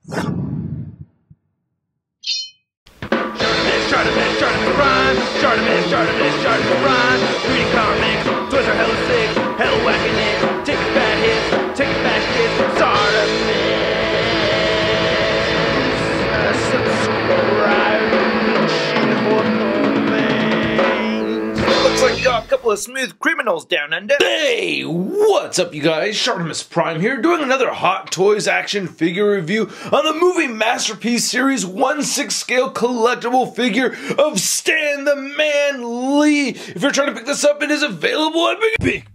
ShartimusPrime. Reading comics, toys are hella sick, hella whacking it, taking bad hits, taking bad shit. Subscribe. Looks like you got a couple of smooth criminals down under. Hey, what's up you guys? ShartimusPrime here, doing another Hot Toys action figure review on the movie masterpiece series 1/6 scale collectible figure of Stan the Man Lee. If you're trying to pick this up, it is available at Big.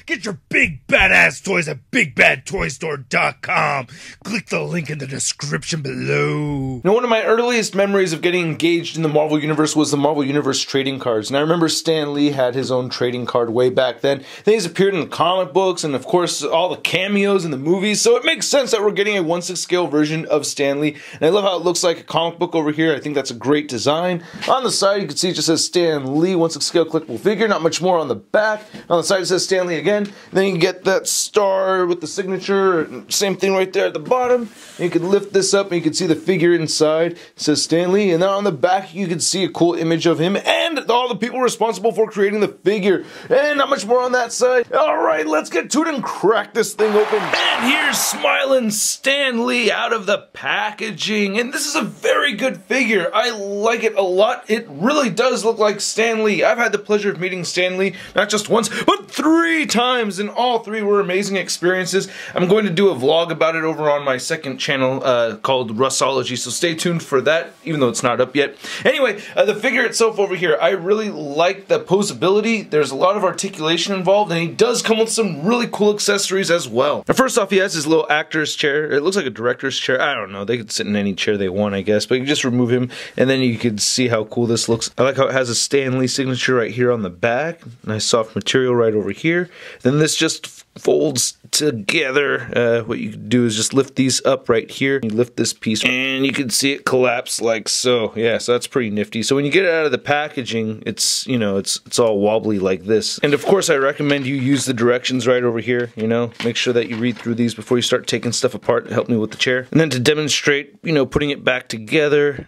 Get your big badass toys at BigBadToyStore.com. Click the link in the description below. Now, one of my earliest memories of getting engaged in the Marvel Universe was the Marvel Universe trading cards. And I remember Stan Lee had his own trading card way back then. Then he's appeared in the comic books and, of course, all the cameos in the movies. So it makes sense that we're getting a 1/6 scale version of Stan Lee. And I love how it looks like a comic book over here. I think that's a great design. On the side, you can see it just says Stan Lee, 1/6 scale collectible figure. Not much more on the back. On the side, it says Stan Lee again. Then you can get that star with the signature. Same thing right there at the bottom. And you can lift this up and you can see the figure inside. It says Stan Lee. And then on the back, you can see a cool image of him and all the people responsible for creating the figure. And not much more on that side. Alright, let's get to it and crack this thing open. And here's smiling Stan Lee out of the packaging. And this is a very good figure. I like it a lot. It really does look like Stan Lee. I've had the pleasure of meeting Stan Lee not just once, but 3 times, and all 3 were amazing experiences. I'm going to do a vlog about it over on my second channel called Russology, so stay tuned for that, even though it's not up yet. Anyway, the figure itself over here, I really like the posability. There's a lot of articulation involved, and he does come with some really cool accessories as well. Now, first off, he has his little actor's chair. It looks like a director's chair. I don't know. They could sit in any chair they want, I guess, but you just remove him, and then you can see how cool this looks. I like how it has a Stan Lee signature right here on the back. Nice soft material right over here. Then this just folds together. What you can do is just lift these up right here. You lift this piece and you can see it collapse like so. Yeah, so that's pretty nifty. So when you get it out of the packaging, it's, you know, it's all wobbly like this. And of course I recommend you use the directions right over here, you know. Make sure that you read through these before you start taking stuff apart to help me with the chair. And then to demonstrate, you know, putting it back together,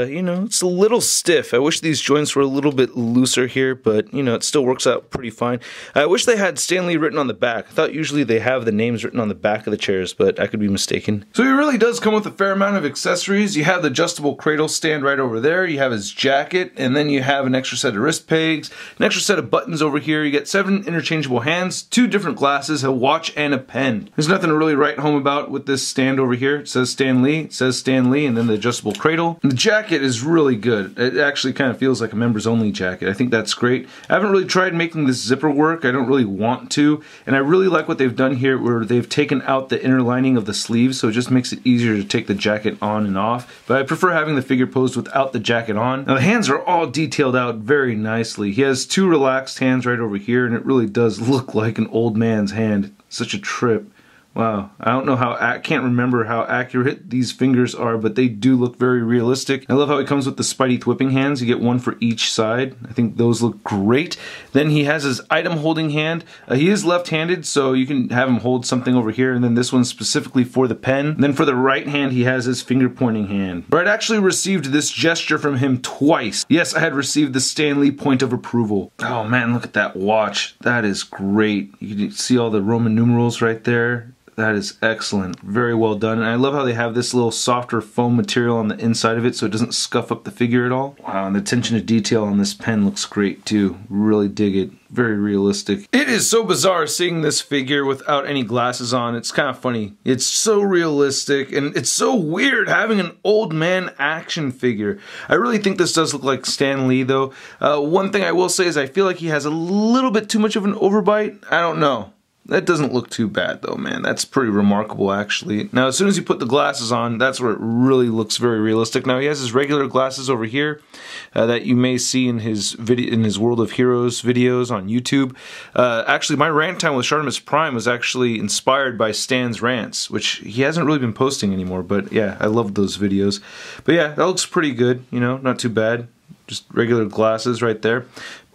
you know, it's a little stiff. I wish these joints were a little bit looser here, but, you know, it still works out pretty fine. I wish they had Stan Lee written on the back. I thought usually they have the names written on the back of the chairs, but I could be mistaken. So he really does come with a fair amount of accessories. You have the adjustable cradle stand right over there, you have his jacket, and then you have an extra set of wrist pegs, an extra set of buttons over here. You get 7 interchangeable hands, 2 different glasses, a watch, and a pen. There's nothing to really write home about with this stand over here. It says Stan Lee, it says Stan Lee, and then the adjustable cradle. And the jacket is really good. It actually kind of feels like a members only jacket. I think that's great. I haven't really tried making this zipper work. I don't really want to, and I really like what they've done here where they've taken out the inner lining of the sleeves, so it just makes it easier to take the jacket on and off. But I prefer having the figure posed without the jacket on. Now the hands are all detailed out very nicely. He has 2 relaxed hands right over here, and it really does look like an old man's hand. Such a trip. Wow, I don't know how, I can't remember how accurate these fingers are, but they do look very realistic. I love how he comes with the Spidey whipping hands. You get 1 for each side. I think those look great. Then he has his item holding hand. He is left-handed, so you can have him hold something over here, and then this one's specifically for the pen. And then for the right hand, he has his finger pointing hand. But I'd actually received this gesture from him twice. Yes, I had received the Stan Lee point of approval. Oh man, look at that watch. That is great. You can see all the Roman numerals right there. That is excellent. Very well done. And I love how they have this little softer foam material on the inside of it so it doesn't scuff up the figure at all. Wow, and the attention to detail on this pen looks great too. Really dig it. Very realistic. It is so bizarre seeing this figure without any glasses on. It's kind of funny. It's so realistic, and it's so weird having an old man action figure. I really think this does look like Stan Lee though. One thing I will say is I feel like he has a little bit too much of an overbite. I don't know. That doesn't look too bad though, man. That's pretty remarkable actually. Now as soon as you put the glasses on, that's where it really looks very realistic. Now he has his regular glasses over here that you may see in his World of Heroes videos on YouTube. Actually my rant time with ShartimusPrime was actually inspired by Stan's rants, which he hasn't really been posting anymore, but yeah, I love those videos. But yeah, that looks pretty good, you know, not too bad. Just regular glasses right there.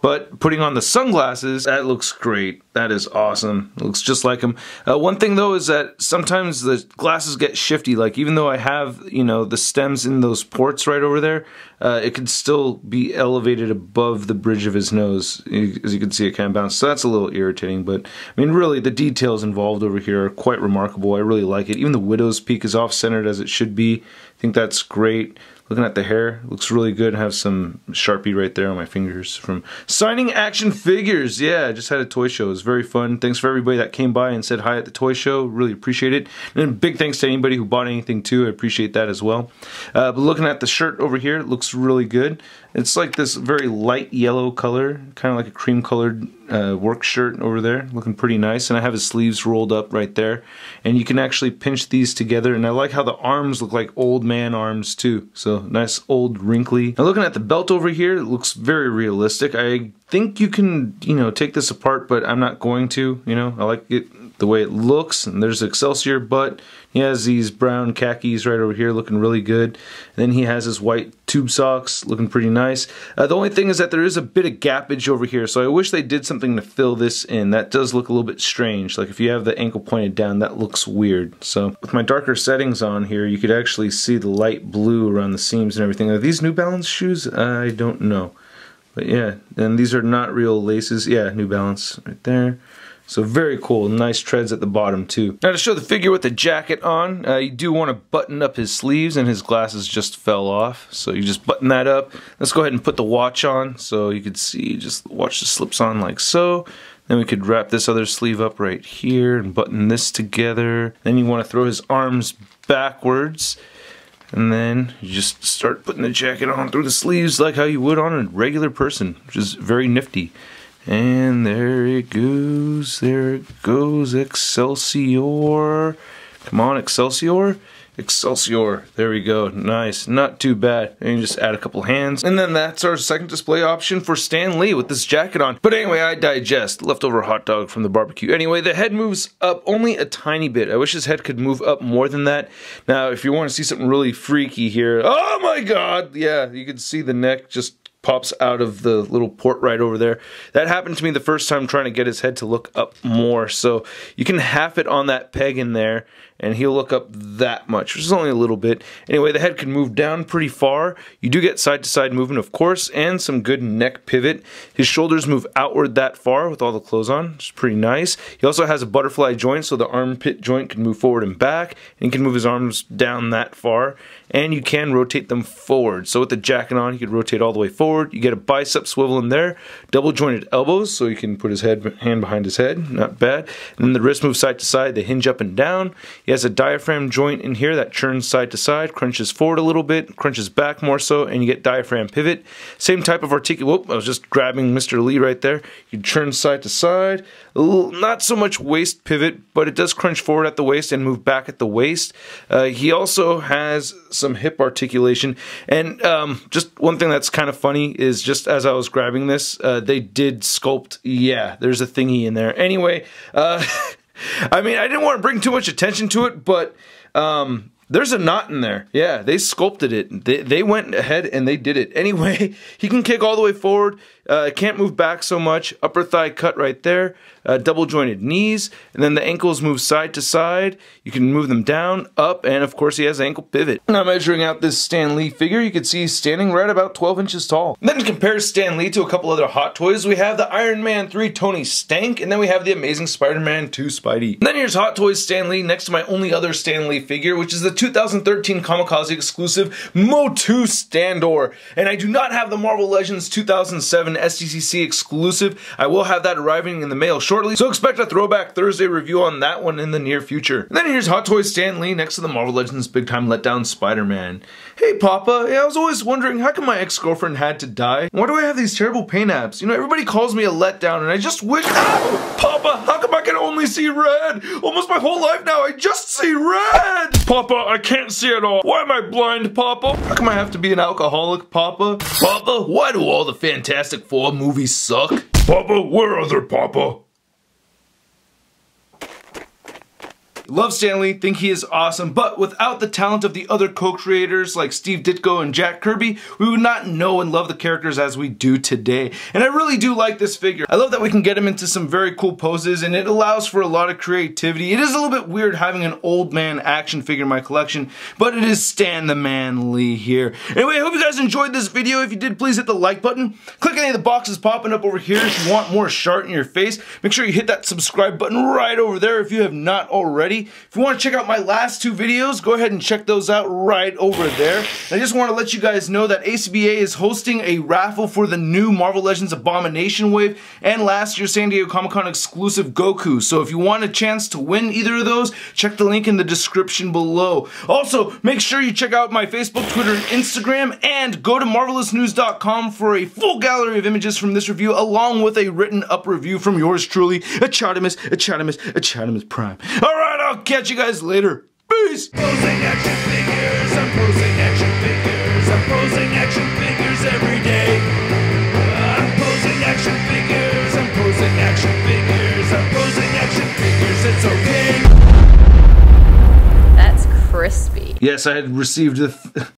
But putting on the sunglasses, that looks great. That is awesome. It looks just like him. One thing though is that sometimes the glasses get shifty. Like even though I have, you know, the stems in those ports right over there, it could still be elevated above the bridge of his nose. As you can see, it kind of bounced. So that's a little irritating. But I mean, really, the details involved over here are quite remarkable. I really like it. Even the widow's peak is off-centered as it should be. I think that's great. Looking at the hair, looks really good. I have some Sharpie right there on my fingers from Signing Action Figures. Yeah, I just had a toy show. It was very fun. Thanks for everybody that came by and said hi at the toy show. Really appreciate it. And big thanks to anybody who bought anything too. I appreciate that as well. But looking at the shirt over here, it looks really good. It's like this very light yellow color, kind of like a cream colored work shirt over there, looking pretty nice. And I have his sleeves rolled up right there, and you can actually pinch these together. And I like how the arms look like old man arms too, so nice old wrinkly. Now looking at the belt over here, it looks very realistic. I think you can, you know, take this apart, but I'm not going to. You know, I like it the way it looks. And there's Excelsior, but he has these brown khakis right over here looking really good. And then he has his white tube socks looking pretty nice. The only thing is that there is a bit of gappage over here, so I wish they did something to fill this in. That does look a little bit strange. Like if you have the ankle pointed down, that looks weird. So with my darker settings on here, you could actually see the light blue around the seams and everything. Are these New Balance shoes? I don't know. But yeah, and these are not real laces. Yeah, New Balance right there. So very cool, nice treads at the bottom too. Now to show the figure with the jacket on, you do want to button up his sleeves, and his glasses just fell off. So you just button that up. Let's go ahead and put the watch on so you can see just the watch just slips on like so. Then we could wrap this other sleeve up right here and button this together. Then you want to throw his arms backwards. And then you just start putting the jacket on through the sleeves like how you would on a regular person, which is very nifty. And there it goes, Excelsior. Come on, Excelsior. Excelsior, there we go, nice, not too bad. And you just add a couple hands. And then that's our second display option for Stan Lee with this jacket on. But anyway, I digest, leftover hot dog from the barbecue. Anyway, the head moves up only a tiny bit. I wish his head could move up more than that. Now, if you want to see something really freaky here, oh my god, yeah, you can see the neck just pops out of the little port right over there. That happened to me the first time trying to get his head to look up more. So you can half it on that peg in there, and he'll look up that much, which is only a little bit. Anyway, the head can move down pretty far. You do get side-to-side movement, of course, and some good neck pivot. His shoulders move outward that far with all the clothes on, which is pretty nice. He also has a butterfly joint, so the armpit joint can move forward and back, and he can move his arms down that far, and you can rotate them forward. So with the jacket on, you can rotate all the way forward. You get a bicep swivel in there, double jointed elbows, so you can put his hand behind his head, not bad. And then the wrist moves side to side, they hinge up and down. He has a diaphragm joint in here that churns side to side, crunches forward a little bit, crunches back more so, and you get diaphragm pivot. Same type of whoop, I was just grabbing Mr. Lee right there. You churn side to side. Not so much waist pivot, but it does crunch forward at the waist and move back at the waist. He also has some hip articulation. And just one thing that's kind of funny is just as I was grabbing this, they did sculpt, yeah, there's a thingy in there. Anyway, I mean, I didn't want to bring too much attention to it, but there's a knot in there. Yeah, they sculpted it. They went ahead and they did it. Anyway, he can kick all the way forward. Can't move back so much. Upper thigh cut right there. Double jointed knees. And then the ankles move side to side. You can move them down, up, and of course he has an ankle pivot. Now measuring out this Stan Lee figure, you can see he's standing right about 12 inches tall. And then to compare Stan Lee to a couple other Hot Toys, we have the Iron Man 3 Tony Stank, and then we have the Amazing Spider-Man 2 Spidey. And then here's Hot Toys Stan Lee next to my only other Stan Lee figure, which is the 2013 Kamikaze exclusive Motu Standor. And I do not have the Marvel Legends 2007 SDCC exclusive. I will have that arriving in the mail shortly, so expect a Throwback Thursday review on that one in the near future. And then here's Hot Toys Stan Lee next to the Marvel Legends Big Time Letdown Spider-Man. Hey Papa, I was always wondering how come my ex-girlfriend had to die? Why do I have these terrible pain apps? You know, everybody calls me a letdown and I just wish— Ow! Papa, how come I can only see red? Almost my whole life now, I just see red! Papa, I can't see at all. Why am I blind, Papa? How come I have to be an alcoholic, Papa? Papa, why do all the Fantastic Four movies suck? Papa, where are they, Papa? Love Stan Lee, think he is awesome, but without the talent of the other co-creators like Steve Ditko and Jack Kirby, we would not know and love the characters as we do today. And I really do like this figure. I love that we can get him into some very cool poses, and it allows for a lot of creativity. It is a little bit weird having an old man action figure in my collection, but it is Stan the Man Lee here. Anyway, I hope you guys enjoyed this video. If you did, please hit the like button. Click any of the boxes popping up over here if you want more Shart in your face. Make sure you hit that subscribe button right over there if you have not already. If you want to check out my last two videos, go ahead and check those out right over there. And I just want to let you guys know that ACBA is hosting a raffle for the new Marvel Legends Abomination Wave and last year's San Diego Comic-Con exclusive Goku. So if you want a chance to win either of those, check the link in the description below. Also, make sure you check out my Facebook, Twitter, and Instagram, and go to marvelousnews.com for a full gallery of images from this review, along with a written up review from yours truly, ShartimusPrime. Alright, I'll catch you guys later. Peace! Posing action figures, I'm posing action figures, I'm posing action figures every day. I'm posing action figures, I'm posing action figures, I'm posing action figures, it's okay. That's crispy. Yes, I had received the